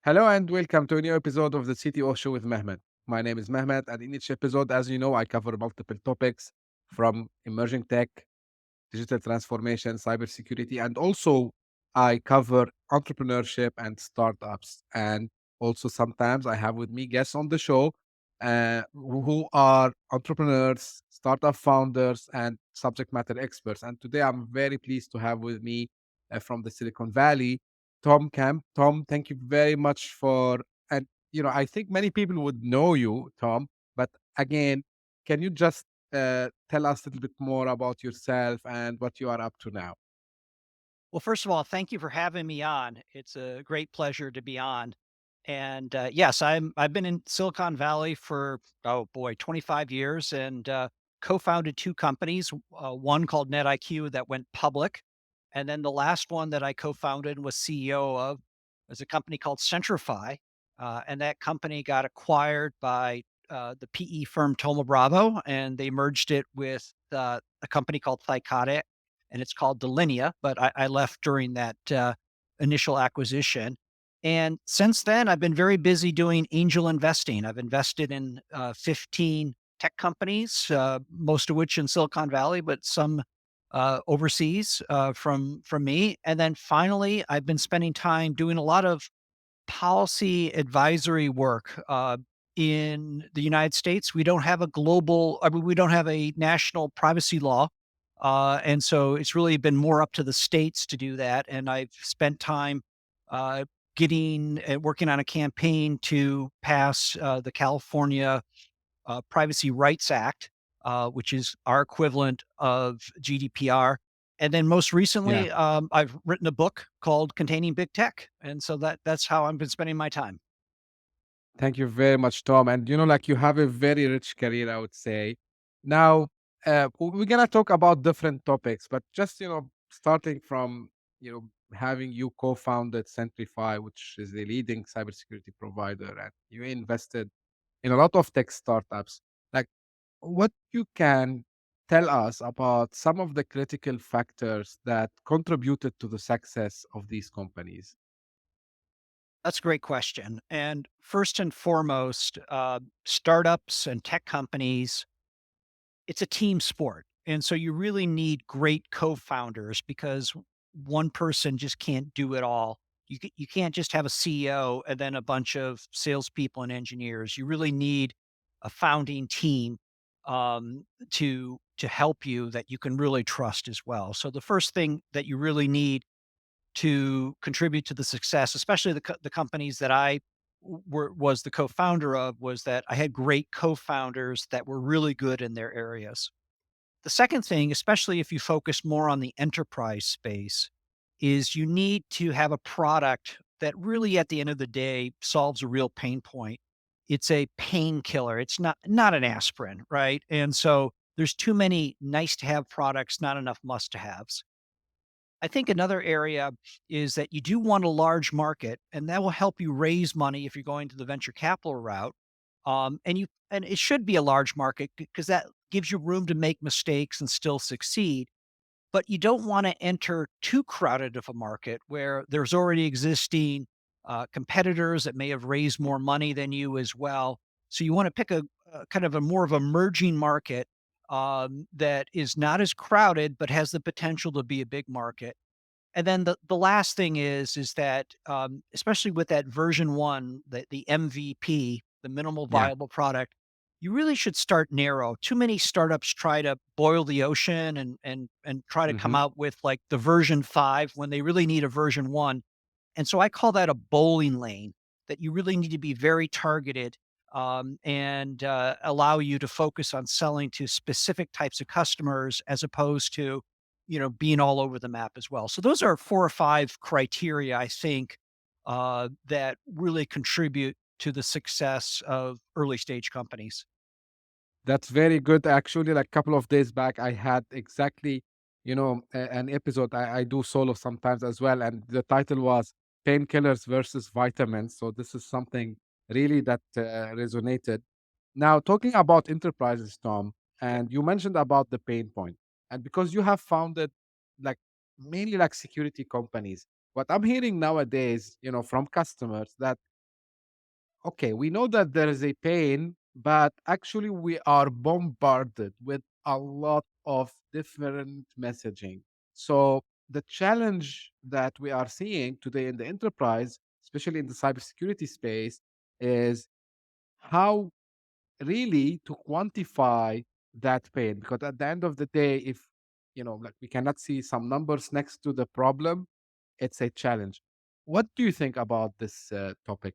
Hello and welcome to a new episode of the CTO Show with Mehmet. My name is Mehmet, and in each episode, as you know, I cover multiple topics from emerging tech, digital transformation, cybersecurity, and also I cover entrepreneurship and startups. And also sometimes I have with me guests on the show who are entrepreneurs, startup founders, and subject matter experts. And today I'm very pleased to have with me from the Silicon Valley, Tom Kemp. Tom, thank you very much for, and I think many people would know you, Tom, but again, can you just tell us a little bit more about yourself and what you are up to now? Well, first of all, thank you for having me on. It's a great pleasure to be on. And yes, I've been in Silicon Valley for 25 years, and co-founded two companies. One called NetIQ that went public, and then the last one that I co-founded and was CEO of was a company called Centrify, and that company got acquired by the PE firm Thoma Bravo, and they merged it with a company called Thycotic, and it's called Delinea, but I left during that initial acquisition. And since then, I've been very busy doing angel investing. I've invested in 15 tech companies, most of which in Silicon Valley, but some overseas from me. And then finally, I've been spending time doing a lot of policy advisory work. In the United States, we don't have a global, I mean, we don't have a national privacy law. And so it's really been more up to the states to do that. And I've spent time uh, working on a campaign to pass the California Privacy Rights Act, which is our equivalent of GDPR. And then most Yeah. recently, I've written a book called Containing Big Tech, and so that's how I've been spending my time. Thank you very much, Tom. And like you have a very rich career, I would say. Now, we're gonna talk about different topics, but just starting from having you co-founded Centrify, which is the leading cybersecurity provider, and you invested in a lot of tech startups. Like, what you can tell us about some of the critical factors that contributed to the success of these companies? That's a great question. And first and foremost, startups and tech companies, it's a team sport. And so you really need great co-founders because one person just can't do it all. You can't just have a CEO and then a bunch of salespeople and engineers. You really need a founding team to help you that you can really trust as well. So the first thing that you really need to contribute to the success, especially the companies that was the co-founder of, was that I had great co-founders that were really good in their areas. The second thing, especially if you focus more on the enterprise space, is you need to have a product that really at the end of the day solves a real pain point. It's a painkiller. It's not an aspirin, right? And so there's too many nice to have products, not enough must to haves. I think another area is that you do want a large market, and that will help you raise money if you're going to the venture capital route. And it should be a large market because that gives you room to make mistakes and still succeed. But you don't want to enter too crowded of a market where there's already existing competitors that may have raised more money than you as well. So you want to pick a kind of a more of a merging market that is not as crowded but has the potential to be a big market. And then the last thing is that, especially with that version 1, the MVP, the minimal Yeah. viable product, you really should start narrow. Too many startups try to boil the ocean and try to come Hmm. out with, like, the version 5 when they really need a version 1. And so I call that a bowling lane, that you really need to be very targeted, and allow you to focus on selling to specific types of customers as opposed to, being all over the map as well. So those are 4 or 5 criteria, I think, that really contribute to the success of early stage companies. That's very good. Actually, like a couple of days back, I had exactly, an episode. I do solo sometimes as well, and the title was "Painkillers versus Vitamins." So this is something really that resonated. Now, talking about enterprises, Tom, and you mentioned about the pain point, and because you have founded like mainly like security companies, what I'm hearing nowadays, from customers that okay, we know that there is a pain, but actually we are bombarded with a lot of different messaging. So the challenge that we are seeing today in the enterprise, especially in the cybersecurity space, is how really to quantify that pain. Because at the end of the day, if like we cannot see some numbers next to the problem, it's a challenge. What do you think about this topic?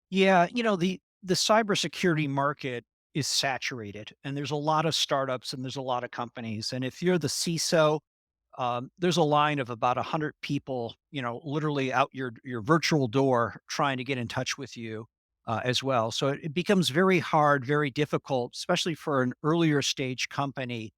Yeah, the cybersecurity market is saturated, and there's a lot of startups and there's a lot of companies. And if you're the CISO, there's a line of about 100 people, literally out your virtual door trying to get in touch with you as well. So it becomes very hard, very difficult, especially for an earlier stage company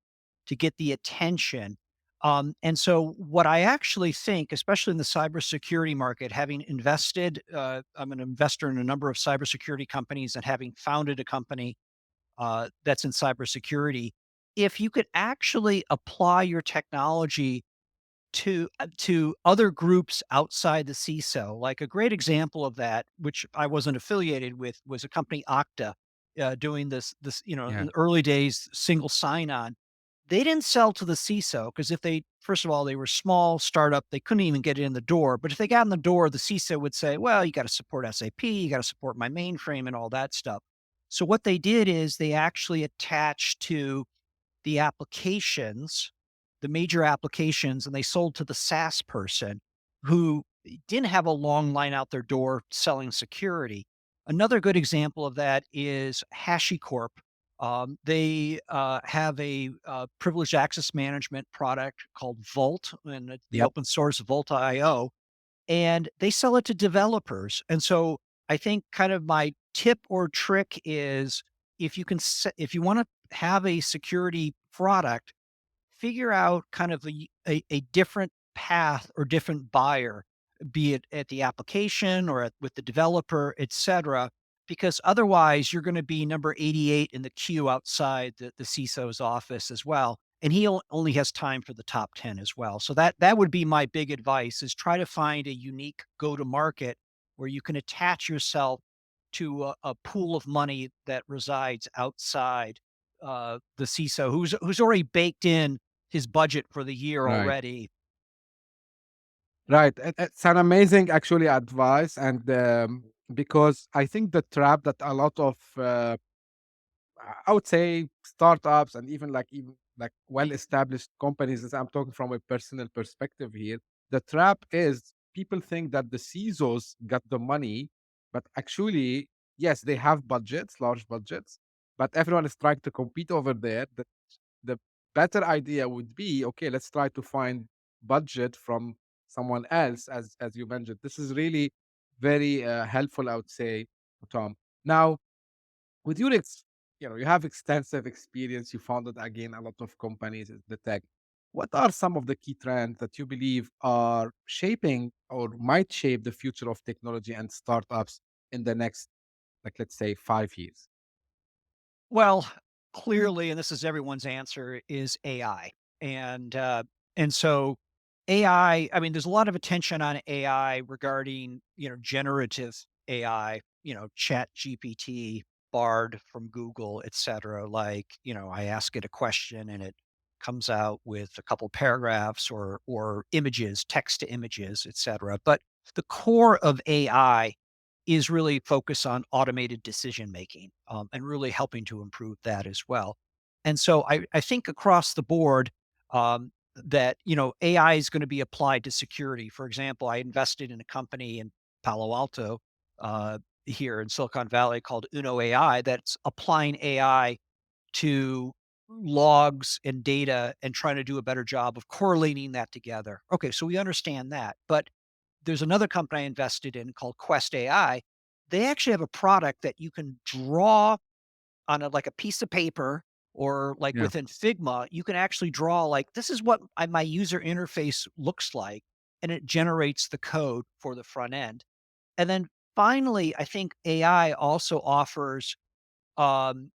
to get the attention. And so, what I actually think, especially in the cybersecurity market, having invested, I'm an investor in a number of cybersecurity companies and having founded a company that's in cybersecurity, if you could actually apply your technology to other groups outside the CISO. Like a great example of that, which I wasn't affiliated with, was a company Okta doing this in Yeah. the early days single sign-on. They didn't sell to the CISO because if they first of all they were small startup, they couldn't even get in the door. But if they got in the door, the CISO would say, "Well, you got to support SAP, you got to support my mainframe, and all that stuff." So what they did is they actually attached to the applications, the major applications, and they sold to the SaaS person who didn't have a long line out their door selling security. Another good example of that is HashiCorp. They have a privileged access management product called Vault, and it's the Yep. open source Vault.io, and they sell it to developers. And so I think kind of my tip or trick is if you want to have a security product, figure out kind of a different path or different buyer, be it at the application or with the developer, etc. Because otherwise, you're going to be number 88 in the queue outside the CISO's office as well. And he only has time for the top 10 as well. So that would be my big advice is try to find a unique go to market where you can attach yourself to a pool of money that resides outside the CISO, who's already baked in his budget for the year Right. already. Right. It's an amazing actually advice. And because I think the trap that a lot of I would say startups and even like well-established companies, as I'm talking from a personal perspective here, the trap is people think that the CISOs got the money, but actually, yes, they have budgets, large budgets, but everyone is trying to compete over there. The better idea would be, okay, let's try to find budget from someone else, as you mentioned. This is really very helpful, I would say, Tom. Now, with your you have extensive experience, you founded again a lot of companies in the tech. What are some of the key trends that you believe are shaping or might shape the future of technology and startups in the next, like, let's say, 5 years? Well, clearly, and this is everyone's answer, is AI. And and so I mean, there's a lot of attention on AI regarding, generative AI, Chat GPT, Bard from Google, et cetera. Like, I ask it a question and it comes out with a couple paragraphs or images, text to images, et cetera. But the core of AI is really focused on automated decision making, and really helping to improve that as well. And so I think across the board, that AI is going to be applied to security. For example, I invested in a company in Palo Alto, here in Silicon Valley, called Uno AI, that's applying AI to logs and data and trying to do a better job of correlating that together. Okay, so we understand that, but there's another company I invested in called Quest AI. They actually have a product that you can draw on like a piece of paper, or like Yeah. within Figma, you can actually draw like this is what my user interface looks like, and it generates the code for the front end. And then finally, I think AI also offers um,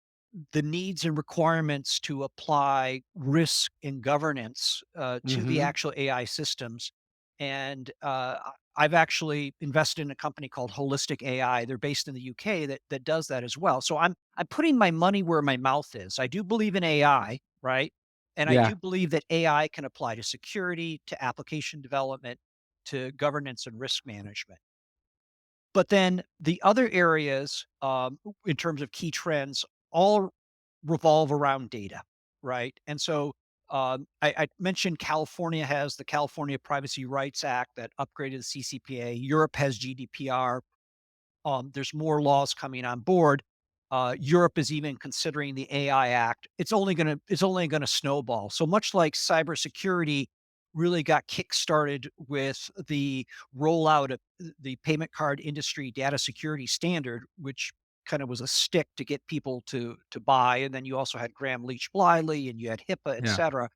the needs and requirements to apply risk and governance to the Hmm. actual AI systems. And I've actually invested in a company called Holistic AI. They're based in the UK that does that as well. So I'm putting my money where my mouth is. I do believe in AI, right? And I Yeah, do believe that AI can apply to security, to application development, to governance and risk management. But then the other areas, in terms of key trends, all revolve around data, right? And so I mentioned California has the California Privacy Rights Act that upgraded the CCPA. Europe has GDPR. There's more laws coming on board. Europe is even considering the AI Act. It's only gonna snowball. So much like cybersecurity really got kickstarted with the rollout of the payment card industry data security standard, which kind of was a stick to get people to buy. And then you also had Graham Leach Bliley and you had HIPAA, et yeah, cetera.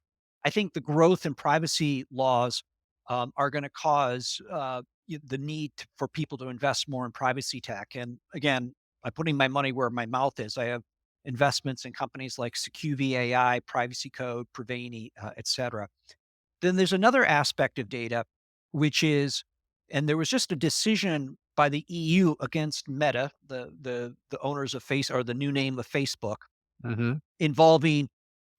I think the growth in privacy laws are going to cause the need for people to invest more in privacy tech. And again, by putting my money where my mouth is, I have investments in companies like SecuV AI, Privacy Code, Preveni, et cetera. Then there's another aspect of data, which is, and there was just a decision by the EU against Meta, the owners of Face or the new name of Facebook, hmm, involving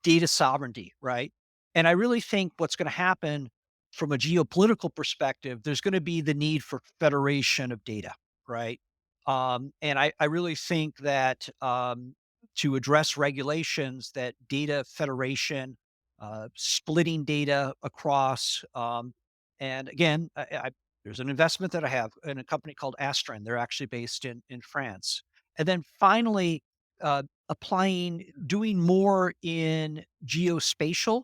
data sovereignty, right? And I really think what's going to happen from a geopolitical perspective, there's going to be the need for federation of data, right? And I really think that to address regulations, that data federation, splitting data across, and again, there's an investment that I have in a company called Astran. They're actually based in France. And then finally, doing more in geospatial.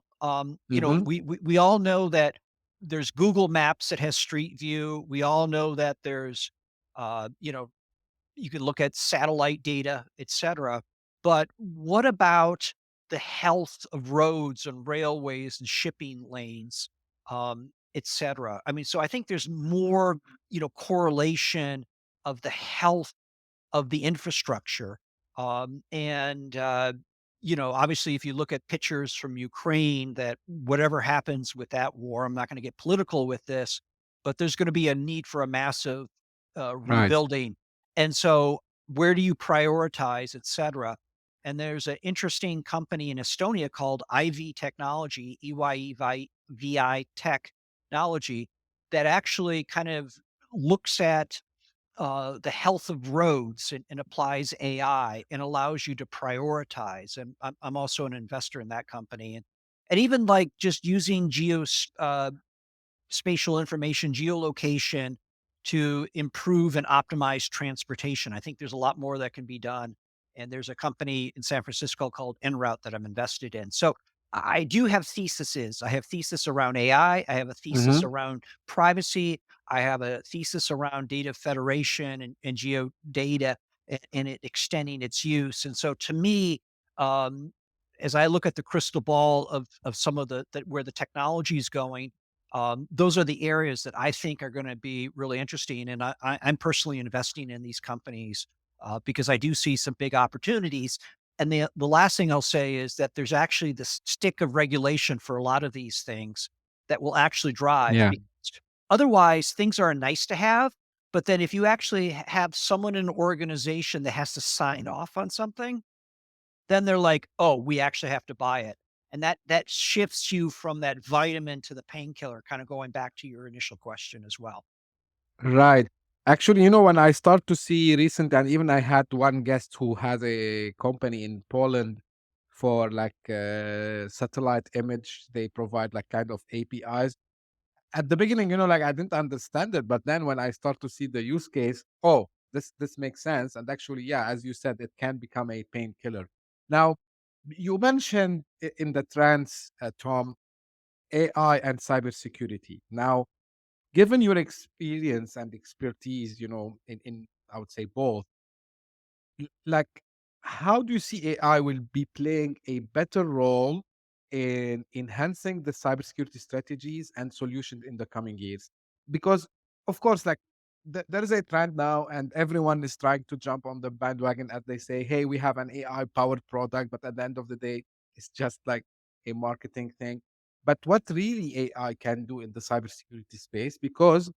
hmm, We all know that there's Google Maps that has Street View. We all know that there's, uh, you know, you can look at satellite data, et cetera. But what about the health of roads and railways and shipping lanes, et cetera? I mean, so I think there's more, correlation of the health of the infrastructure. Obviously, if you look at pictures from Ukraine, that whatever happens with that war, I'm not going to get political with this, but there's going to be a need for a massive right. rebuilding. And so, where do you prioritize, et cetera? And there's an interesting company in Estonia called IV Technology, EYEVI Technology, that actually kind of looks at the health of roads and applies AI and allows you to prioritize. And I'm also an investor in that company. And even like just using spatial information, geolocation to improve and optimize transportation. I think there's a lot more that can be done. And there's a company in San Francisco called Enroute that I'm invested in. So I do have theses. I have thesis around AI. I have a thesis Hmm. around privacy. I have a thesis around data federation and geo data and it extending its use. And so to me, um, as I look at the crystal ball of some of where the technology is going, those are the areas that I think are going to be really interesting. And I'm personally investing in these companies because I do see some big opportunities. And the last thing I'll say is that there's actually this stick of regulation for a lot of these things that will actually drive. Yeah. Because otherwise, things are nice to have. But then if you actually have someone in an organization that has to sign off on something, then they're like, "Oh, we actually have to buy it." And that shifts you from that vitamin to the painkiller, kinda going back to your initial question as well. Right. Actually, when I start to see recent, and even I had one guest who has a company in Poland for like satellite image. They provide like kind of APIs. At the beginning, like I didn't understand it, but then when I start to see the use case, oh, this makes sense. And actually, yeah, as you said, it can become a painkiller. Now, you mentioned in the trends, Tom, AI and cybersecurity. Now, given your experience and expertise, in I would say both, like how do you see AI will be playing a better role in enhancing the cybersecurity strategies and solutions in the coming years? Because of course, like there is a trend now, and everyone is trying to jump on the bandwagon as they say, "Hey, we have an AI powered product," but at the end of the day, it's just like a marketing thing. But what really AI can do in the cybersecurity space? Because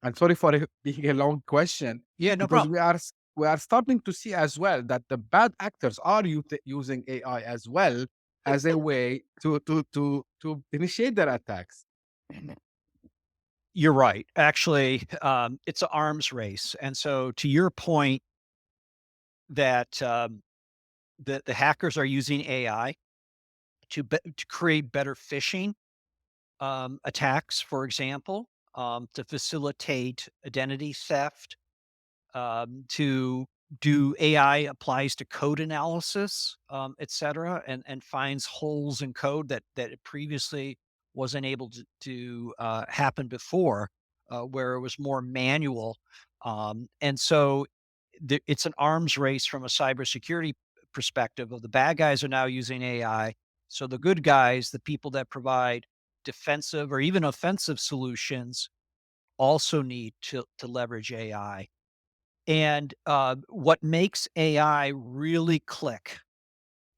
And sorry for it being a long question, Yeah, no because problem. we are starting to see as well that the bad actors are using AI as well as a way to initiate their attacks. You're right. Actually, it's an arms race. And so to your point that the hackers are using AI to create better phishing attacks, for example, to facilitate identity theft, to do AI applies to code analysis, et cetera, and finds holes in code that it previously wasn't able to happen before, where it was more manual. And so it's an arms race from a cybersecurity perspective. Of the bad guys are now using AI, so the good guys, the people that provide defensive or even offensive solutions, also need to leverage AI. And, what makes AI really click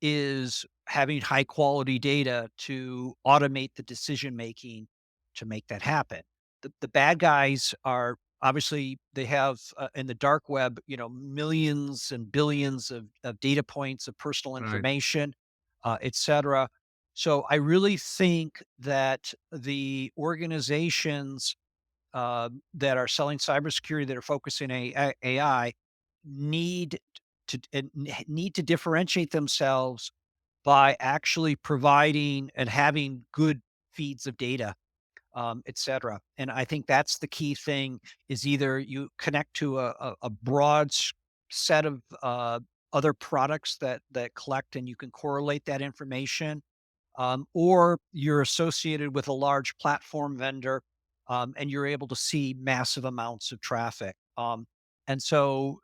is having high quality data to automate the decision making to make that happen. The bad guys are obviously they have, in the dark web, millions and billions of data points of personal Right. information, et cetera. So I really think that the organizations that are selling cybersecurity that are focusing AI need need to differentiate themselves by actually providing and having good feeds of data, et cetera. And I think that's the key thing is either you connect to a broad set of other products that collect and you can correlate that information, or you're associated with a large platform vendor, and you're able to see massive amounts of traffic. And so,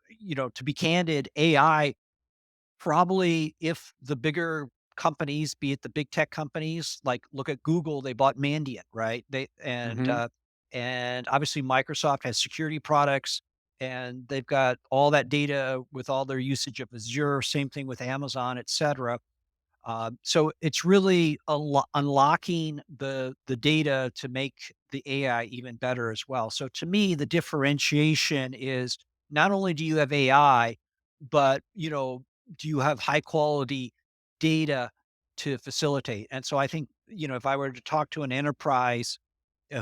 to be candid, AI probably, if the bigger companies, be it the big tech companies, like look at Google, they bought Mandiant, right? Mhm. And obviously Microsoft has security products, and they've got all that data with all their usage of Azure. Same thing with Amazon, et cetera. So it's really unlocking the data to make the AI even better as well. So to me, the differentiation is not only do you have AI, but do you have high quality data to facilitate? And so I think if I were to talk to an enterprise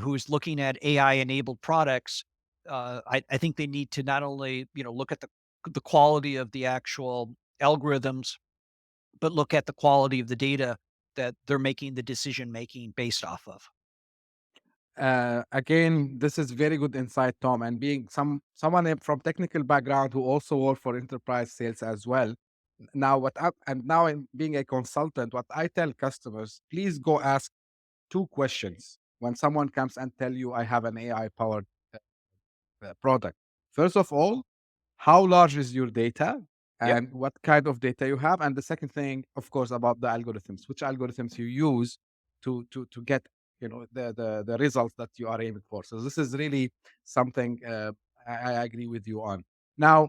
who's looking at AI enabled products, I think they need to not only look at the quality of the actual algorithms, but look at the quality of the data that they're making the decision making based off of. Again, this is very good insight, Tom. And being someone from technical background who also work for enterprise sales as well. Now, now in being a consultant, what I tell customers, please go ask two questions when someone comes and tell you I have an AI powered product. First of all, how large is your data Yep. and what kind of data you have? And the second thing, of course, about the algorithms, which algorithms you use to get the results that you are aiming for. So this is really something I agree with you on. Now,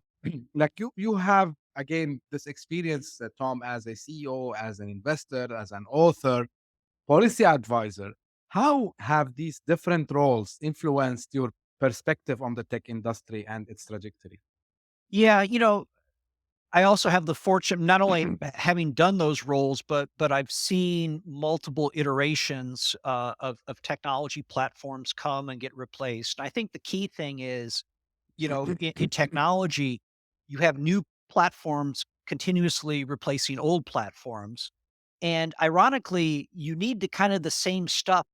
like you have again this experience, Tom, as a CEO, as an investor, as an author, policy advisor. How have these different roles influenced your perspective on the tech industry and its trajectory? Yeah, I also have the fortune not only having done those roles, but I've seen multiple iterations of technology platforms come and get replaced. I think the key thing is, in technology, you have new platforms continuously replacing old platforms. And ironically, you need the kind of the same stuff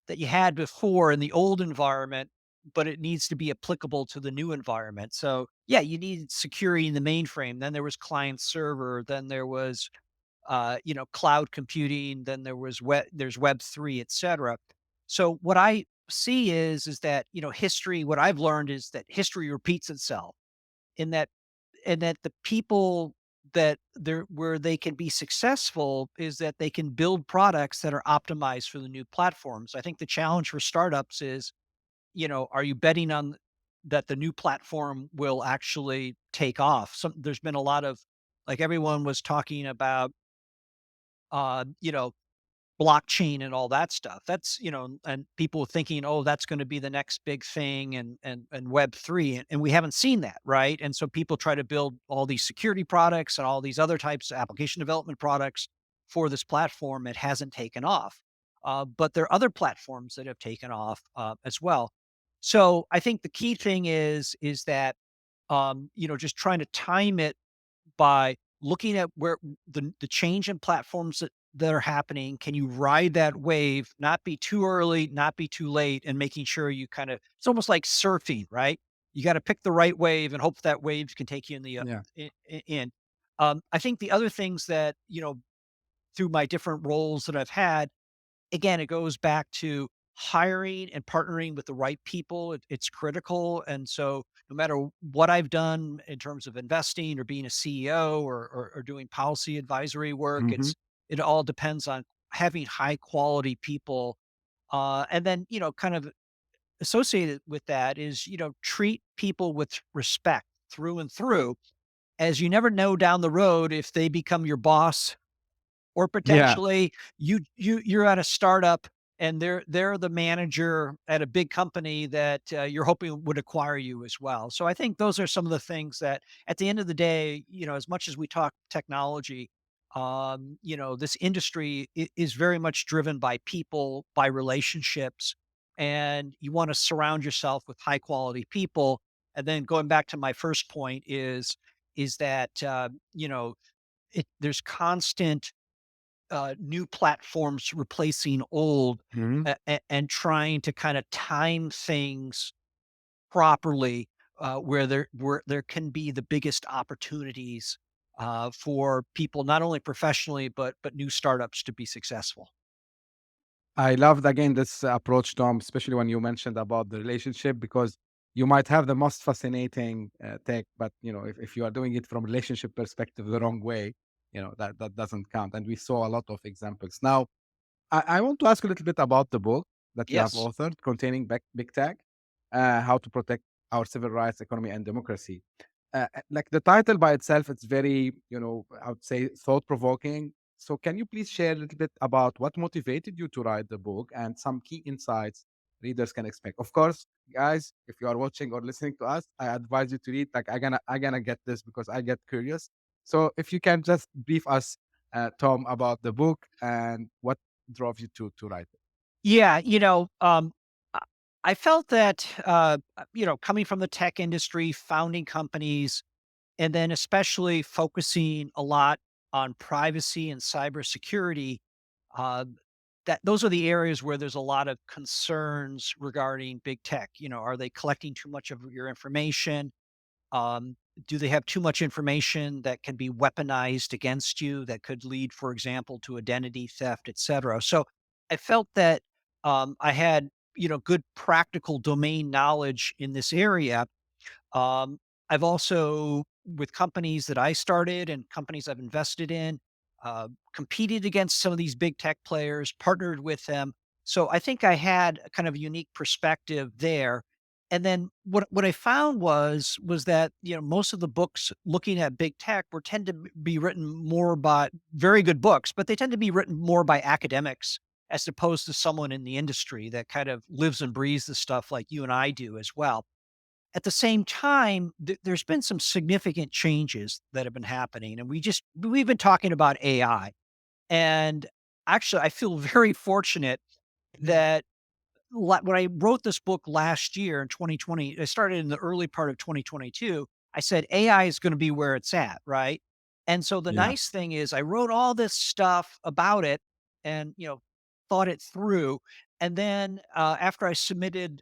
that you had before in the old environment, but it needs to be applicable to the new environment. So, yeah, you need security in the mainframe. Then there was client server. Then there was, cloud computing. Then there's Web 3, et cetera. So what I see is that history. What I've learned is that history repeats itself. In that the people that they're where they can be successful is that they can build products that are optimized for the new platforms. I think the challenge for startups is, are you betting on that the new platform will actually take off? There's been a lot of, like, everyone was talking about, uh, you know, blockchain and all that stuff. That's, and people thinking, oh, that's going to be the next big thing and Web3. And we haven't seen that, right? And so people try to build all these security products and all these other types of application development products for this platform. It hasn't taken off. But there are other platforms that have taken off as well. So I think the key thing is that just trying to time it by looking at where the change in platforms that are happening. Can you ride that wave, not be too early, not be too late, and making sure you kind of it's almost like surfing, right? You got to pick the right wave and hope that wave can take you in the Yeah. in. I think the other things that through my different roles that I've had, again, it goes back to hiring and partnering with the right people. It's critical. And so, no matter what I've done in terms of investing or being a CEO or doing policy advisory work, Hmm. it all depends on having high quality people. And then, kind of associated with that is, treat people with respect through and through, as you never know down the road if they become your boss or Yeah. potentially you're at a startup and they're the manager at a big company that, you're hoping would acquire you as well. So I think those are some of the things that at the end of the day, as much as we talk technology, this industry is very much driven by people, by relationships, and you want to surround yourself with high quality people. And then going back to my first point is that, there's constant new platforms replacing old, Hmm. and trying to kind of time things properly, where there can be the biggest opportunities for people, not only professionally but new startups to be successful. I loved again this approach, Tom, especially when you mentioned about the relationship, because you might have the most fascinating tech, but if you are doing it from relationship perspective the wrong way, that doesn't count. And we saw a lot of examples. Now, I want to ask a little bit about the book that you have Yes. authored containing big tech, how to protect our civil rights, economy, and democracy. Like the title by itself, it's very, I would say thought provoking. So, can you please share a little bit about what motivated you to write the book and some key insights readers can expect? Of course, guys, if you are watching or listening to us, I advise you to read. Like, I gonna get this because I get curious. So, if you can just brief us, Tom, about the book and what drove you to write it. Yeah, I I felt that, coming from the tech industry, founding companies, and then especially focusing a lot on privacy and cybersecurity, uh, that those are the areas where there's a lot of concerns regarding big tech. Are they collecting too much of your information? Do they have too much information that can be weaponized against you that could lead, for example, to identity theft, et cetera? So I felt that I had, good practical domain knowledge in this area. um, I've also, with companies that I started and companies I've invested in, competed against some of these big tech players, partnered with them. So I think I had a kind of unique perspective there. And then what I found was that, most of the books looking at big tech were tend to be written more by very good books, but they tend to be written more by academics as opposed to someone in the industry that kind of lives and breathes the stuff like you and I do as well. At the same time, there's been some significant changes that have been happening, and we've been talking about AI. And actually, I feel very fortunate that when I wrote this book last year in 2020, I started in the early part of 2022. I said AI is going to be where it's at, right? And so the Yeah. nice thing is, I wrote all this stuff about it and thought it through. And then after I submitted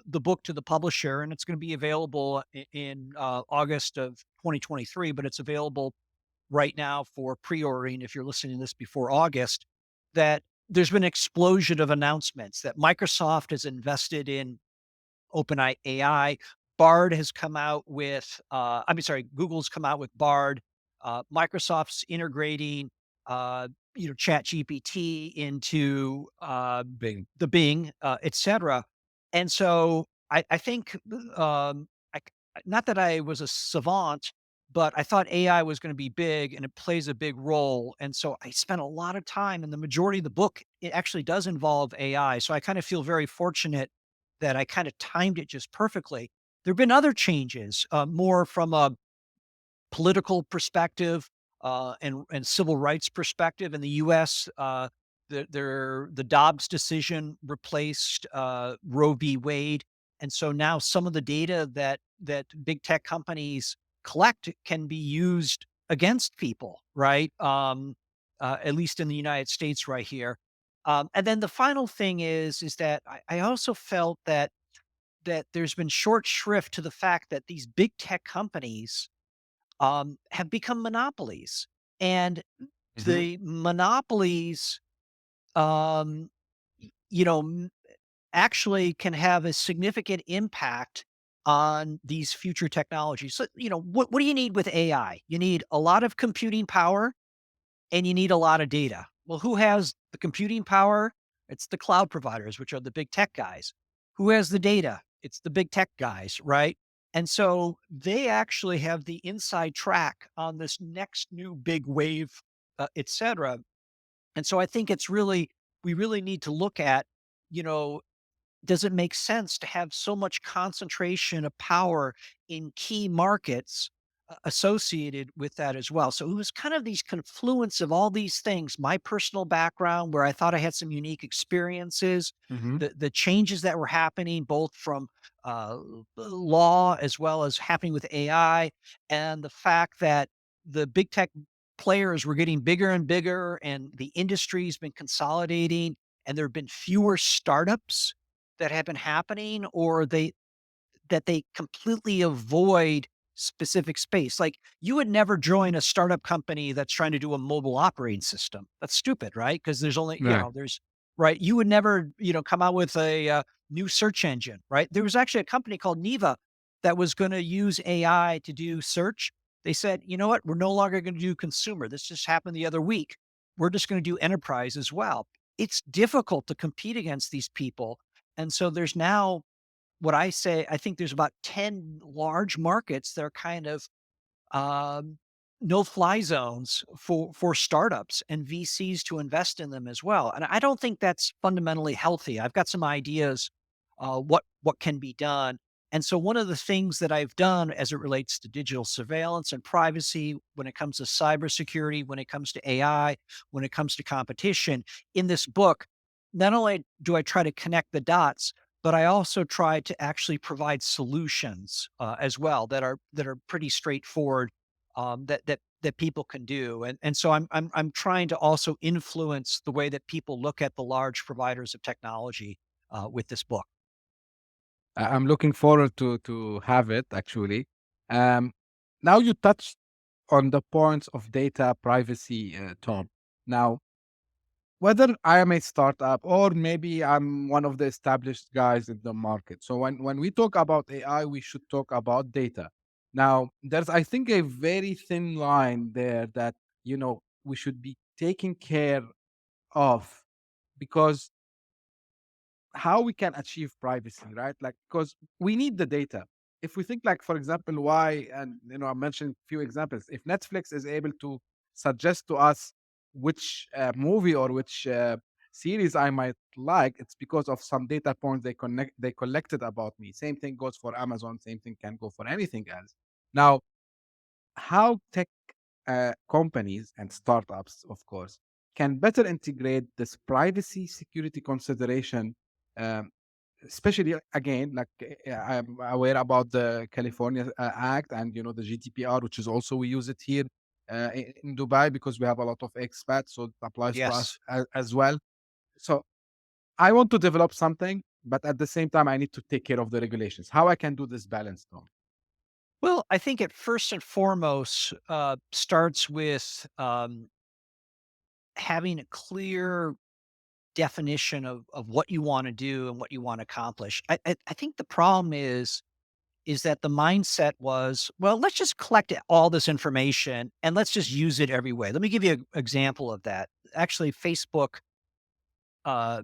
the book to the publisher, and it's going to be available in August of 2023, but it's available right now for pre-ordering if you're listening to this before August, that there's been an explosion of announcements that Microsoft has invested in OpenAI. AI. Bard has come out with, I mean, sorry, Google's come out with Bard. Microsoft's integrating, Chat GPT into Big. the Bing, et cetera. And so I think, not that I was a savant, but I thought AI was going to be big and it plays a big role. And so I spent a lot of time, and the majority of the book, it actually does involve AI. So I kind of feel very fortunate that I kind of timed it just perfectly. There have been other changes, more from a political perspective, and civil rights perspective in the U.S. The Dobbs decision replaced Roe v. Wade, and so now some of the data that big tech companies collect can be used against people, right? At least in the United States, right here. And then the final thing is that I also felt that there's been short shrift to the fact that these big tech companies have become monopolies. And Mhm. the monopolies, um, you know, actually can have a significant impact on these future technologies. So, what do you need with AI? You need a lot of computing power and you need a lot of data. Well, who has the computing power? It's the cloud providers, which are the big tech guys. Who has the data? It's the big tech guys, right? And so they actually have the inside track on this next new big wave, et cetera. And so I think we really need to look at, you know, does it make sense to have so much concentration of power in key markets associated with that as well? So it was kind of these confluence of all these things, my personal background, where I thought I had some unique experiences, Mhm. the changes that were happening, both from uh, law as well as happening with AI, and the fact that the big tech players were getting bigger and bigger, and the industry's been consolidating, and there have been fewer startups that have been happening, or they completely avoid specific space. Like, you would never join a startup company that's trying to do a mobile operating system. That's stupid, right? Because there's only, Right. there's right. You would never, come out with a new search engine, right? There was actually a company called Neva that was going to use AI to do search. They said, you know what? We're no longer going to do consumer. This just happened the other week. We're just going to do enterprise as well. It's difficult to compete against these people. And so there's now what I say, I think there's about 10 large markets that are kind of um, no-fly zones for startups and VCs to invest in them as well. And I don't think that's fundamentally healthy. I've got some ideas what can be done. And so one of the things that I've done as it relates to digital surveillance and privacy, when it comes to cybersecurity, when it comes to AI, when it comes to competition, in this book, not only do I try to connect the dots, but I also try to actually provide solutions as well that are pretty straightforward, that people can do. And so I'm trying to also influence the way that people look at the large providers of technology with this book. I'm looking forward to have it actually. Um, Now you touched on the points of data privacy, Tom. Now, whether I am a startup or maybe I'm one of the established guys in the market. So when we talk about AI, we should talk about data. Now, there's I think a very thin line there that we should be taking care of, because how we can achieve privacy, right? Like, because we need the data. If we think, like, for example, why, and I mentioned a few examples. If Netflix is able to suggest to us which movie or which series I might like, it's because of some data points they collected about me. Same thing goes for Amazon. Same thing can go for anything else. Now, how tech companies and startups, of course, can better integrate this privacy security consideration, um, especially again, like I'm aware about the California Act and the GDPR, which is also we use it here in Dubai because we have a lot of expats, so it applies to us Yes. as well. So I want to develop something, but at the same time, I need to take care of the regulations. How I can do this balance, Tom? Well, I think it first and foremost starts with having a clear definition of what you want to do and what you want to accomplish. I think the problem is that the mindset was, well, let's just collect all this information and let's just use it every way. Let me give you an example of that. Actually, Facebook uh,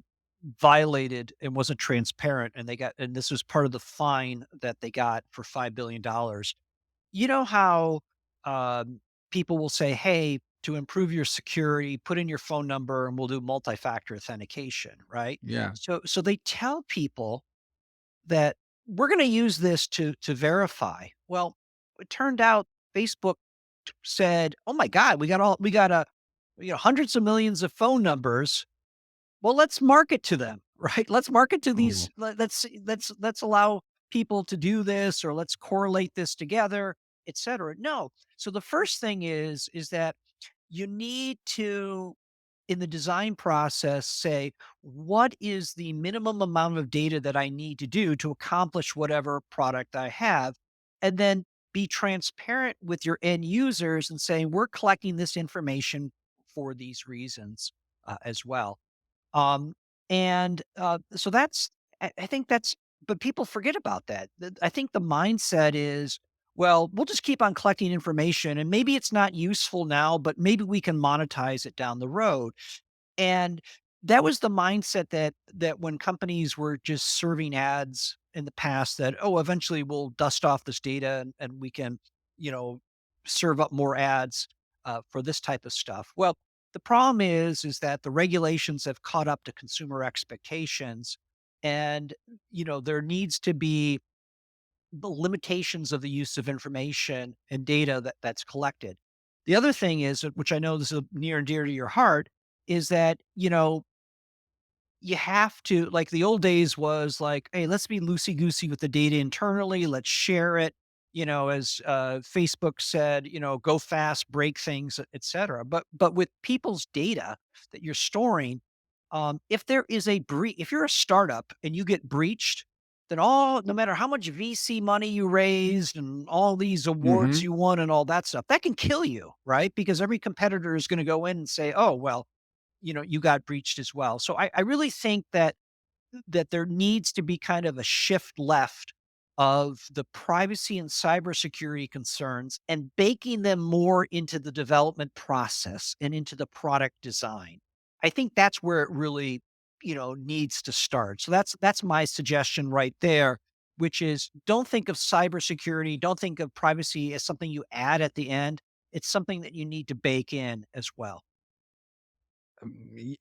violated and wasn't transparent, and this was part of the fine that they got for $5 billion. You know how? people will say, "Hey, to improve your security, put in your phone number and we'll do multi-factor authentication," right? Yeah. So they tell people that we're going to use this to verify. Well, it turned out Facebook said, "Oh my God, we got hundreds of millions of phone numbers. Well, let's market to them, right? Let's market to Oh. these. Let's allow people to do this, or let's correlate this together, etc." No. So the first thing is that you need to, in the design process, say, what is the minimum amount of data that I need to do to accomplish whatever product I have? And then be transparent with your end users and saying, we're collecting this information for these reasons as well. Um, so I think that's, but people forget about that. I think the mindset is, well, we'll just keep on collecting information and maybe it's not useful now, but maybe we can monetize it down the road. And that was the mindset that when companies were just serving ads in the past that, oh, eventually we'll dust off this data and we can, you know, serve up more ads for this type of stuff. Well, the problem is that the regulations have caught up to consumer expectations, and there needs to be the limitations of the use of information and data that's collected. The other thing is, which I know this is near and dear to your heart, is that you have to, like, the old days was like, hey, let's be loosey goosey with the data internally. Let's share it. As Facebook said, go fast, break things, etc. But with people's data that you're storing, if there is a breach, if you're a startup and you get breached, then no matter how much VC money you raised and all these awards Hmm. you won and all that stuff, that can kill you, right? Because every competitor is going to go in and say, oh, well, you got breached as well. So I really think that there needs to be kind of a shift left of the privacy and cybersecurity concerns and baking them more into the development process and into the product design. I think that's where it really, needs to start. So that's my suggestion right there, which is don't think of cybersecurity, don't think of privacy as something you add at the end. It's something that you need to bake in as well.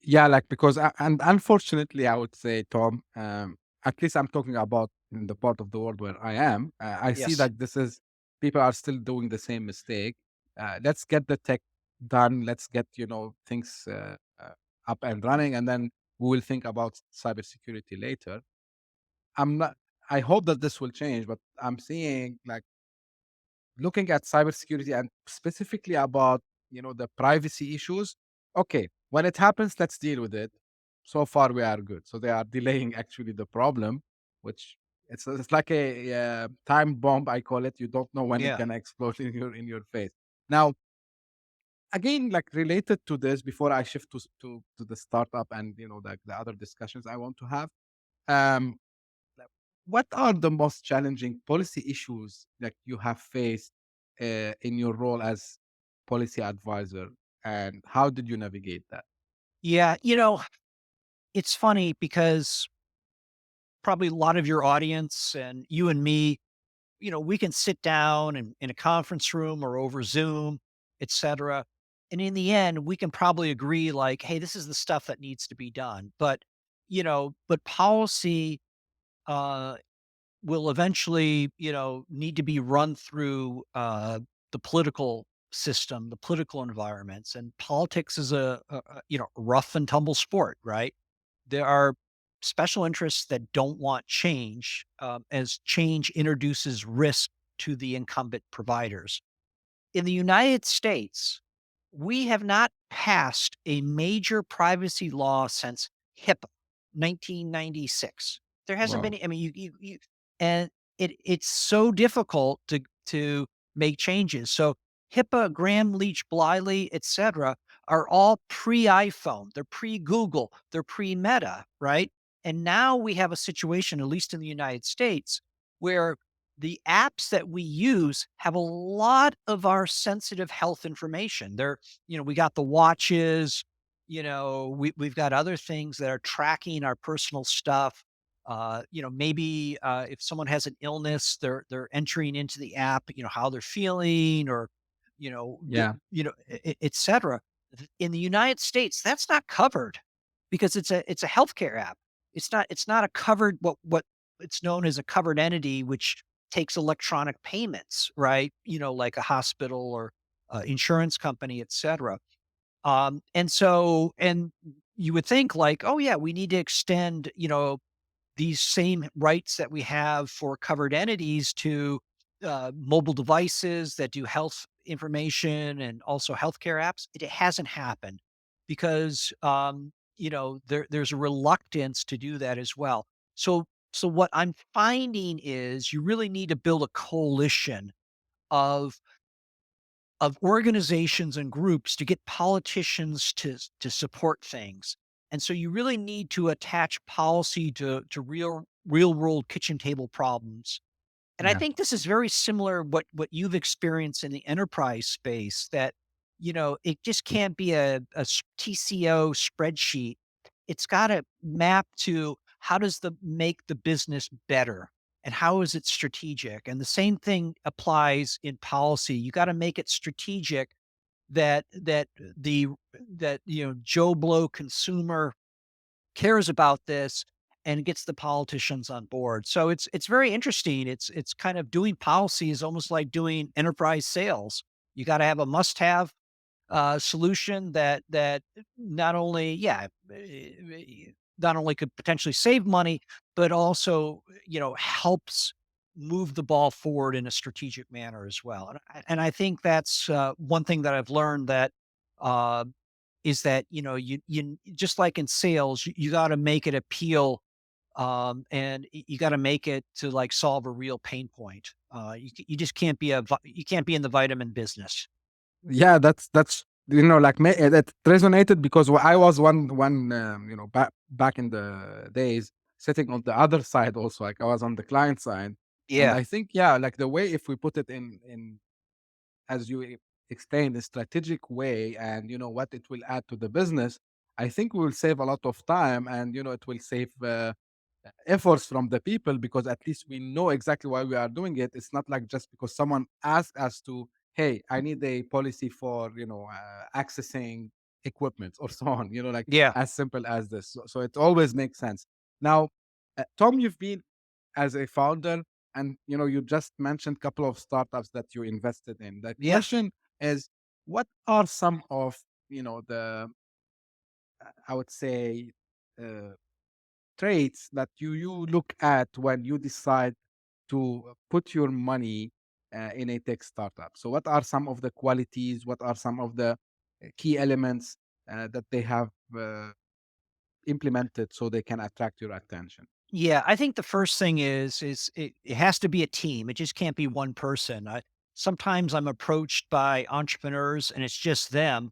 Yeah, like because and unfortunately, I would say, Tom, at least I'm talking about in the part of the world where I am. I see Yes. that this is people are still doing the same mistake. Let's get the tech done. Let's get things up and running, and then we will think about cybersecurity later. I'm not. I hope that this will change, but I'm seeing like looking at cybersecurity and specifically about the privacy issues. Okay, when it happens, let's deal with it. So far, we are good. So they are delaying actually the problem, which it's like a time bomb. I call it. You don't know when it's Yeah. gonna explode in your face. Now, again, like related to this, before I shift to the startup and the other discussions I want to have. Um, like, what are the most challenging policy issues that you have faced in your role as policy advisor, and how did you navigate that? Yeah. It's funny because probably a lot of your audience and you and me, we can sit down in a conference room or over Zoom, etc. And in the end, we can probably agree like, hey, this is the stuff that needs to be done. But policy uh, will eventually, need to be run through the political system, the political environments, and politics is a rough and tumble sport, right? There are special interests that don't want change, as change introduces risk to the incumbent providers. In the United States, we have not passed a major privacy law since HIPAA, 1996. There hasn't been, Wow. I mean, and it's so difficult to make changes. So HIPAA, Graham Leach Bliley, et cetera, are all pre-iPhone, they're pre-Google, they're pre-Meta, right? And now we have a situation, at least in the United States, where the apps that we use have a lot of our sensitive health information. We got the watches, we've got other things that are tracking our personal stuff. Maybe if someone has an illness, they're entering into the app, how they're feeling, or Yeah. et cetera. In the United States, that's not covered because it's a healthcare app. It's not a covered what it's known as a covered entity, which takes electronic payments, right? Like a hospital or insurance company, et cetera. And you would think like, oh yeah, we need to extend, these same rights that we have for covered entities to mobile devices that do health information and also healthcare apps. It hasn't happened because there's a reluctance to do that as well. So what I'm finding is you really need to build a coalition of organizations and groups to get politicians to support things. And so you really need to attach policy to real world kitchen table problems. And I Yeah. think this is very similar what you've experienced in the enterprise space that, it just can't be a TCO spreadsheet. It's got to map to how does the make the business better and how is it strategic? And the same thing applies in policy. You got to make it strategic that Joe Blow consumer cares about this and gets the politicians on board. So it's very interesting. It's kind of doing policy is almost like doing enterprise sales. You got to have a must-have solution that not only not only could potentially save money, but also helps move the ball forward in a strategic manner as well. And I think that's one thing that I've learned that uh, is that you just like in sales, you got to make it appeal, and you got to make it to like solve a real pain point. You just can't be you can't be in the vitamin business. Yeah, that's like that resonated because I was one back in the days sitting on the other side also, like I was on the client side, and Yeah, I think yeah, like the way if we put it in as you explained, a strategic way, and what it will add to the business, I think we will save a lot of time, and it will save efforts from the people because at least we know exactly why we are doing it. It's not like just because someone asked us to, hey, I need a policy for accessing equipment or so on. Like yeah, as simple as this. So it always makes sense. Now, Tom, you've been as a founder, and you just mentioned a couple of startups that you invested in. The yeah. question is, what are some of the I would say uh, traits that you look at when you decide to put your money in a tech startup? So, what are some of the qualities? What are some of the key elements that they have implemented so they can attract your attention? Yeah, I think the first thing is it has to be a team. It just can't be one person. Sometimes I'm approached by entrepreneurs and it's just them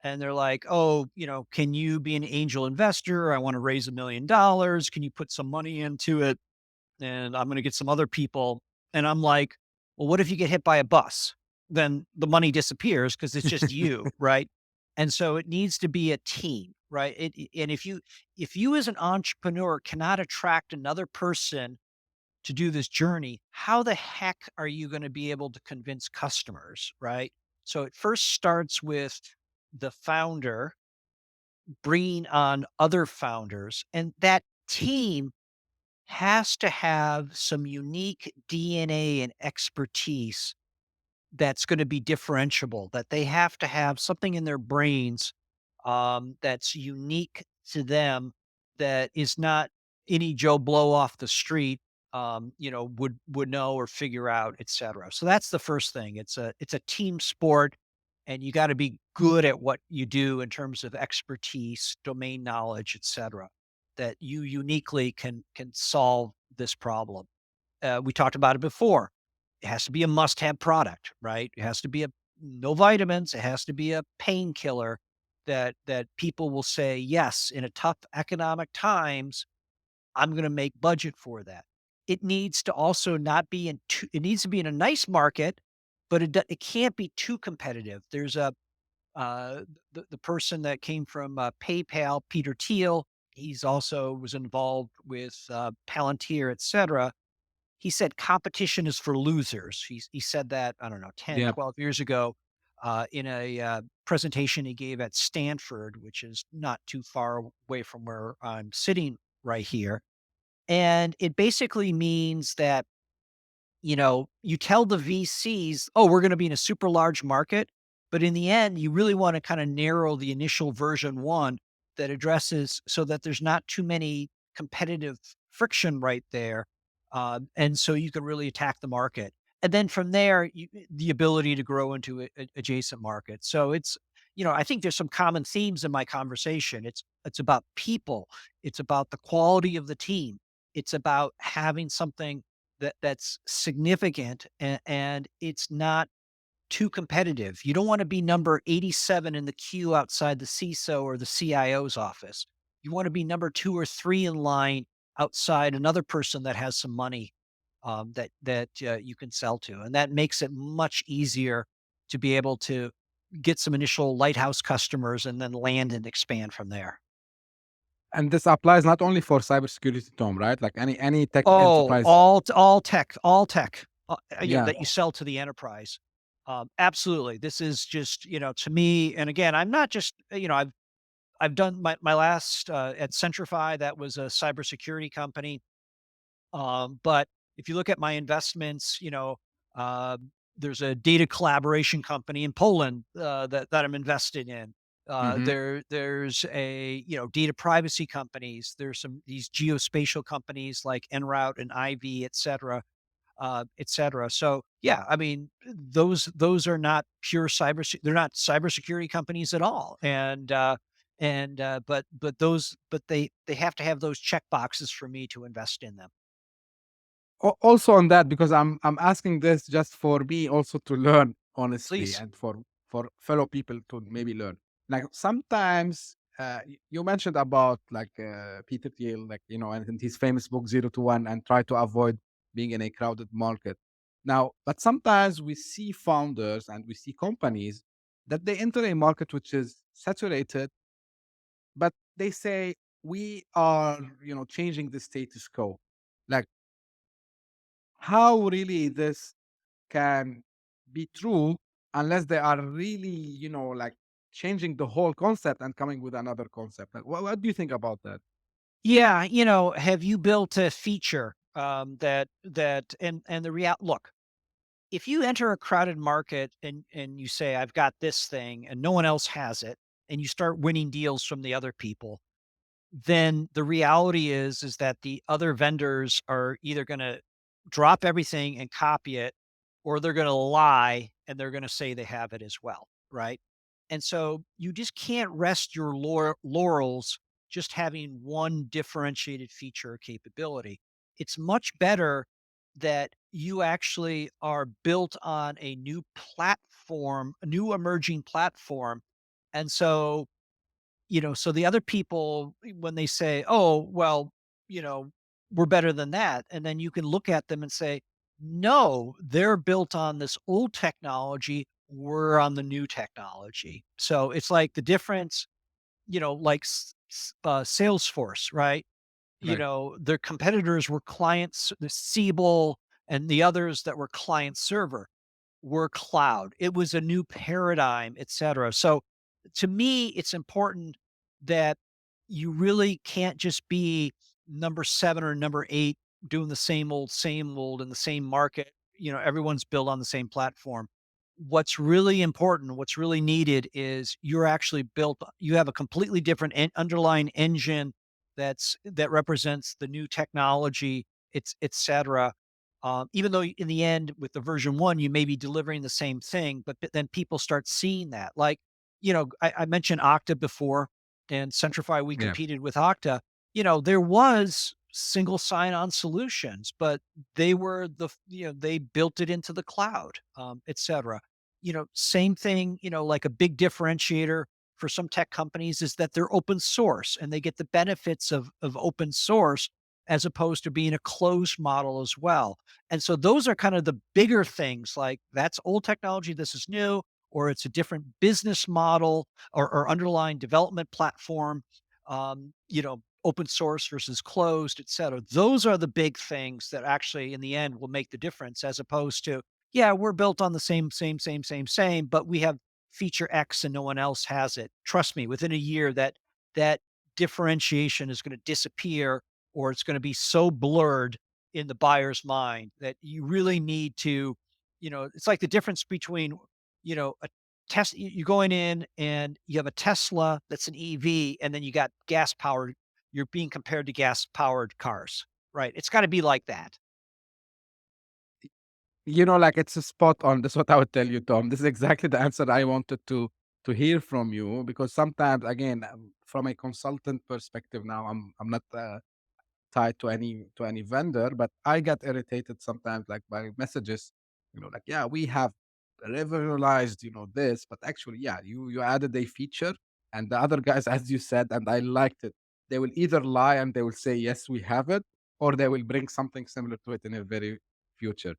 and they're like, "Oh, can you be an angel investor? I want to raise $1 million. Can you put some money into it? And I'm going to get some other people." And I'm like, "Well, what if you get hit by a bus? Then the money disappears because it's just you, right?" And so it needs to be a team, right? And if you as an entrepreneur cannot attract another person to do this journey, how the heck are you going to be able to convince customers, right? So it first starts with the founder bringing on other founders, and that team has to have some unique DNA and expertise that's going to be differentiable, that they have to have something in their brains that's unique to them that is not any Joe Blow off the street, would know or figure out, et cetera. So that's the first thing. It's a team sport, and you got to be good at what you do in terms of expertise, domain knowledge, et cetera, that you uniquely can solve this problem. We talked about it before. It has to be a must-have product, right? It has to be a no vitamins. It has to be a painkiller that people will say, yes, in a tough economic times, I'm going to make budget for that. It needs to also not be in too, it needs to be in a nice market, but it can't be too competitive. There's the person that came from PayPal, Peter Thiel. He's also was involved with Palantir, et cetera. He said competition is for losers. He said that, I don't know, 10, Yeah. 12 years ago. in a presentation he gave at Stanford, which is not too far away from where I'm sitting right here. And it basically means that you tell the VCs, "Oh, we're gonna be in a super large market," but in the end, you really wanna kinda narrow the initial version 1 that addresses so that there's not too many competitive friction right there, and so you can really attack the market. And then from there, the ability to grow into adjacent markets. So I think there's some common themes in my conversation. It's about people, it's about the quality of the team, it's about having something that's significant and it's not too competitive. You don't want to be number 87 in the queue outside the CISO or the CIO's office. You want to be number 2 or 3 in line outside another person that has some money that you can sell to, and that makes it much easier to be able to get some initial lighthouse customers and then land and expand from there. And this applies not only for cybersecurity, Tom, right? Like any tech Oh, enterprise. all tech, Yeah. that you sell to the enterprise. Absolutely. This is just, to me, and again, I'm not just, I've done my last at Centrify, that was a cybersecurity company. But if you look at my investments, uh, there's a data collaboration company in Poland that I'm invested in. Hmm. There's a data privacy companies. There's some these geospatial companies like Enroute and Ivy, et cetera. So yeah, I mean those are not pure they're not cybersecurity companies at all. But they have to have those check boxes for me to invest in them. Also on that, because I'm asking this just for me also to learn honestly, Please. and for fellow people to maybe learn. Like sometimes you mentioned about like Peter Thiel, like and in his famous book 0 to 1, and try to avoid being in a crowded market. Now, but sometimes we see founders and we see companies that they enter a market which is saturated, but they say we are changing the status quo. Like, how really this can be true unless they are really, like changing the whole concept and coming with another concept. Like, what do you think about that? Yeah, have you built a feature and the real look, if you enter a crowded market and you say I've got this thing and no one else has it and you start winning deals from the other people, then the reality is that the other vendors are either gonna drop everything and copy it, or they're gonna lie and they're gonna say they have it as well, right? And so you just can't rest your laurels just having one differentiated feature or capability. It's much better that you actually are built on a new platform, a new emerging platform. And so the other people, when they say, "Oh, well, you know, we're better than that," and then you can look at them and say, "No, they're built on this old technology. We're on the new technology." So it's like the difference, like Salesforce, right? Right. Their competitors were clients, the Siebel and the others that were client server were cloud. It was a new paradigm, et cetera. So to me, it's important that you really can't just be number 7 or number 8 doing the same old in the same market. Everyone's built on the same platform. What's really important, what's really needed is you're actually you have a completely different underlying engine that represents the new technology, it's et cetera. Even though in the end, with the version 1, you may be delivering the same thing, but then people start seeing that. Like, I mentioned Okta before, and Centrify, we Yeah. competed with Okta. There was single sign-on solutions, but they built it into the cloud, et cetera. Same thing, like a big differentiator for some tech companies is that they're open source and they get the benefits of open source as opposed to being a closed model as well. And so those are kind of the bigger things, like that's old technology, this is new, or it's a different business model or underlying development platform, open source versus closed, et cetera. Those are the big things that actually in the end will make the difference as opposed to, yeah, we're built on the same, but we have feature X and no one else has it. Trust me, within a year that differentiation is going to disappear, or it's going to be so blurred in the buyer's mind that you really need to, it's like the difference between, a test you're going in and you have a Tesla that's an EV, and then you got gas powered, you're being compared to gas powered cars, right? It's got to be like that. Like it's a spot on. That's what I would tell you, Tom. This is exactly the answer I wanted to hear from you because sometimes, again, from a consultant perspective, now I'm not tied to any vendor, but I get irritated sometimes, like by messages, like yeah, we have revolutionized, this, but actually, yeah, you added a feature, and the other guys, as you said, and I liked it. They will either lie and they will say yes, we have it, or they will bring something similar to it in a very future.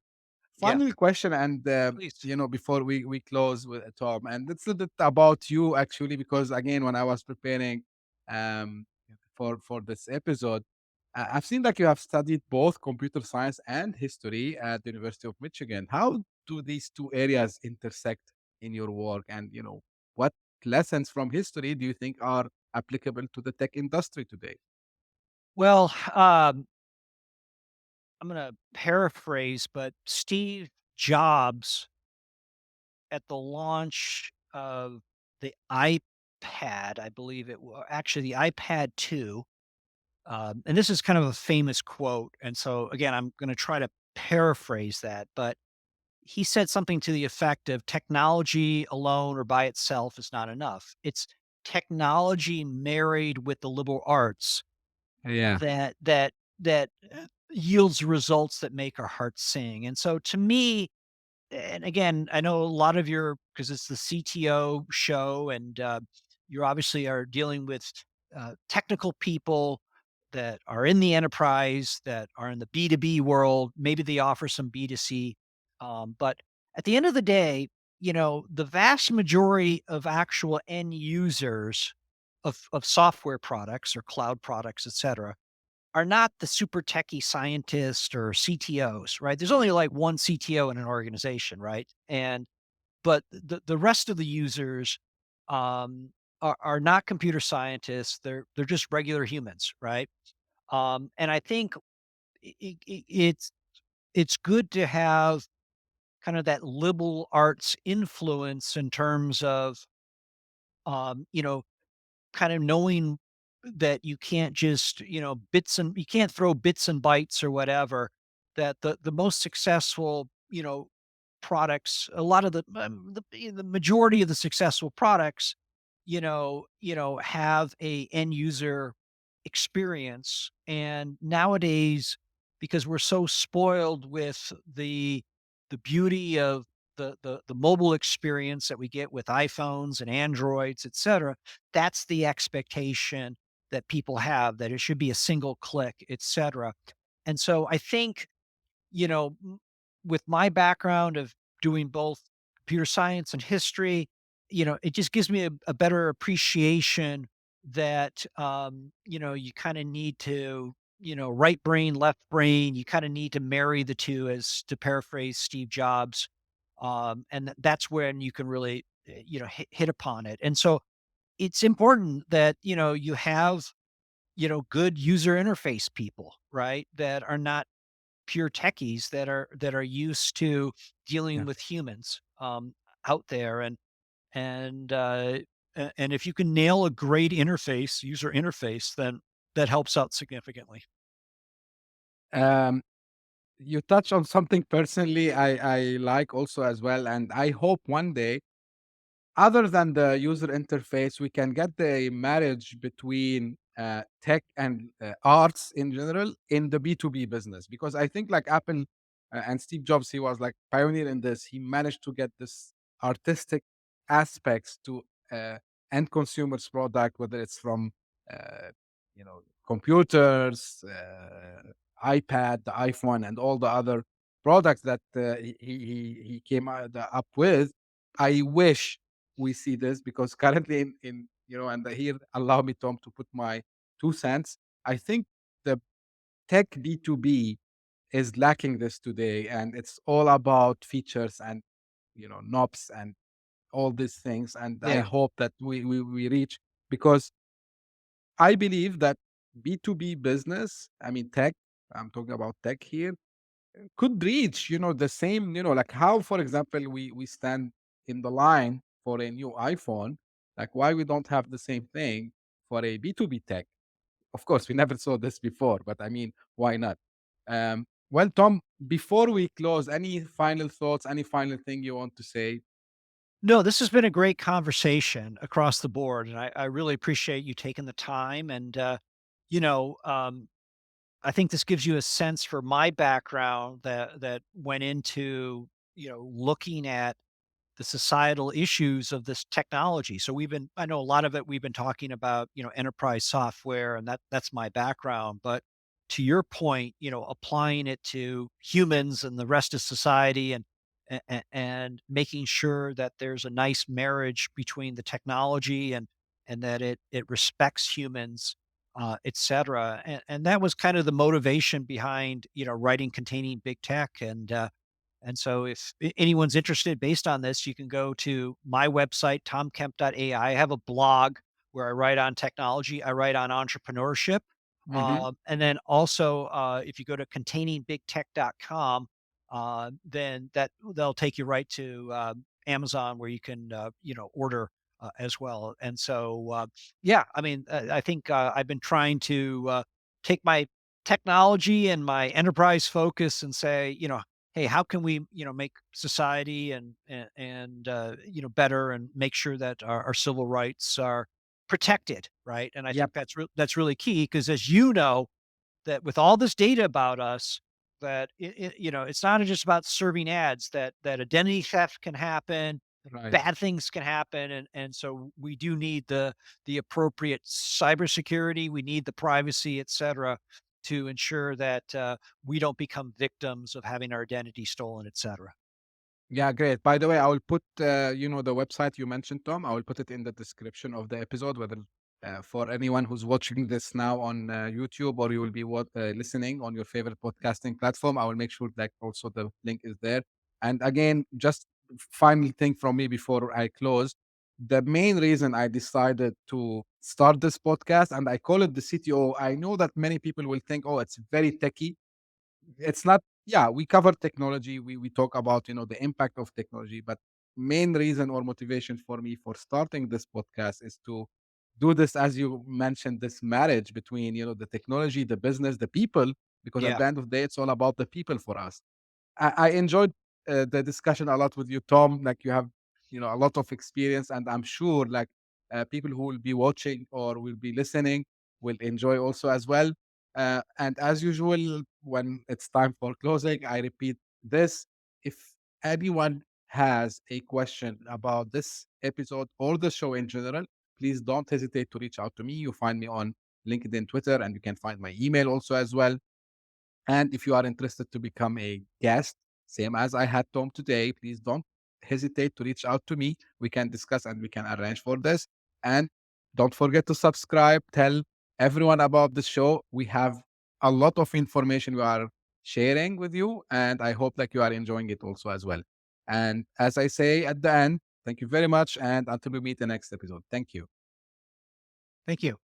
Yeah, Final question, and please. before we close with Tom, and it's a bit about you actually, because again, when I was preparing um, for this episode, I've seen like you have studied both computer science and history at the University of Michigan. How do these two areas intersect in your work, and what lessons from history do you think are applicable to the tech industry today? Well, I'm going to paraphrase, but Steve Jobs at the launch of the iPad, I believe it was actually the iPad 2. And this is kind of a famous quote. And so, again, I'm going to try to paraphrase that. But he said something to the effect of technology alone or by itself is not enough. It's technology married with the liberal arts Yeah, that yields results that make our hearts sing. And so to me, and again, I know a lot of your because it's the CTO show, and you obviously are dealing with technical people that are in the enterprise, that are in the B2B world. Maybe they offer some B2C, but at the end of the day, the vast majority of actual end users of software products or cloud products, et cetera, are not the super techie scientists or CTOs, right? There's only like one CTO in an organization, right? And but the rest of the users are not computer scientists. They're just regular humans, right? And I think it's good to have kind of that liberal arts influence in terms of um, you know kind of knowing that you can't just, you can't throw bits and bytes or whatever, that the most successful, products, a lot of the majority of the successful products, have a end user experience. And nowadays, because we're so spoiled with the beauty of the mobile experience that we get with iPhones and Androids, et cetera, that's the expectation that people have, that it should be a single click, et cetera. And so I think, with my background of doing both computer science and history, it just gives me a better appreciation that, you kind of need to, right brain, left brain, you kind of need to marry the two, as to paraphrase Steve Jobs. And that's when you can really, hit upon it. And so it's important that, you have, good user interface people, right? That are not pure techies, that are used to dealing yeah. with humans out there. And if you can nail a great user interface, then that helps out significantly. Um, you touch on something personally I like also as well, and I hope one day, other than the user interface, we can get the marriage between tech and arts in general in the B2B business. Because I think like Apple and Steve Jobs, he was like pioneer in this. He managed to get this artistic aspects to uh, end consumers product, whether it's from computers, iPad, the iPhone, and all the other products that he came up with. I wish we see this because currently and here allow me, Tom, to put my 2 cents. I think the tech B2B is lacking this today, and it's all about features and knobs and all these things. And I Yeah. hope that we reach, because I believe that B2B business, I mean, tech, I'm talking about tech here, could reach, the same, like how, for example, we stand in the line for a new iPhone, like why we don't have the same thing for a B2B tech. Of course, we never saw this before, but I mean, why not? Well, Tom, before we close, any final thoughts, any final thing you want to say? No, this has been a great conversation across the board, and I really appreciate you taking the time. And you know, um, I think this gives you a sense for my background that went into looking at the societal issues of this technology. So I know a lot of it we've been talking about, enterprise software, and that's my background. But to your point, applying it to humans and the rest of society, and making sure that there's a nice marriage between the technology and that it respects humans, et cetera. And that was kind of the motivation behind, writing Containing Big Tech. And so if anyone's interested based on this, you can go to my website, tomkemp.ai. I have a blog where I write on technology, I write on entrepreneurship. Hmm. And then also, if you go to containingbigtech.com, then they'll take you right to Amazon, where you can, order as well. And so, yeah, I mean, I think I've been trying to take my technology and my enterprise focus and say, hey, how can we, make society better, and make sure that our civil rights are protected, right? And I Yep. think that's really key, because as you know, that with all this data about us, that it's not just about serving ads, that identity theft can happen, Right. bad things can happen, and so we do need the appropriate cybersecurity, we need the privacy, et cetera, to ensure that we don't become victims of having our identity stolen, et cetera. Yeah, great. By the way, I will put, the website you mentioned, Tom. I will put it in the description of the episode, whether for anyone who's watching this now on YouTube, or you will be listening on your favorite podcasting platform. I will make sure that also the link is there. And again, just final thing from me before I close. The main reason I decided to start this podcast, and I call it the CTO, I know that many people will think, oh, it's very techy. It's not. Yeah, we cover technology, we talk about, the impact of technology, but main reason or motivation for me for starting this podcast is to do this, as you mentioned, this marriage between, the technology, the business, the people, because at Yeah. the end of the day, it's all about the people for us. I enjoyed the discussion a lot with you, Tom. Like you have, a lot of experience, and I'm sure like people who will be watching or will be listening will enjoy also as well. And as usual, when it's time for closing, I repeat this: if anyone has a question about this episode or the show in general, please don't hesitate to reach out to me. You find me on LinkedIn, Twitter, and you can find my email also as well. And if you are interested to become a guest, same as I had Tom today, please don't hesitate to reach out to me. We can discuss and we can arrange for this. And don't forget to subscribe. Tell everyone about the show. We have a lot of information we are sharing with you, and I hope that you are enjoying it also as well. And as I say at the end, thank you very much. And until we meet the next episode, thank you. Thank you.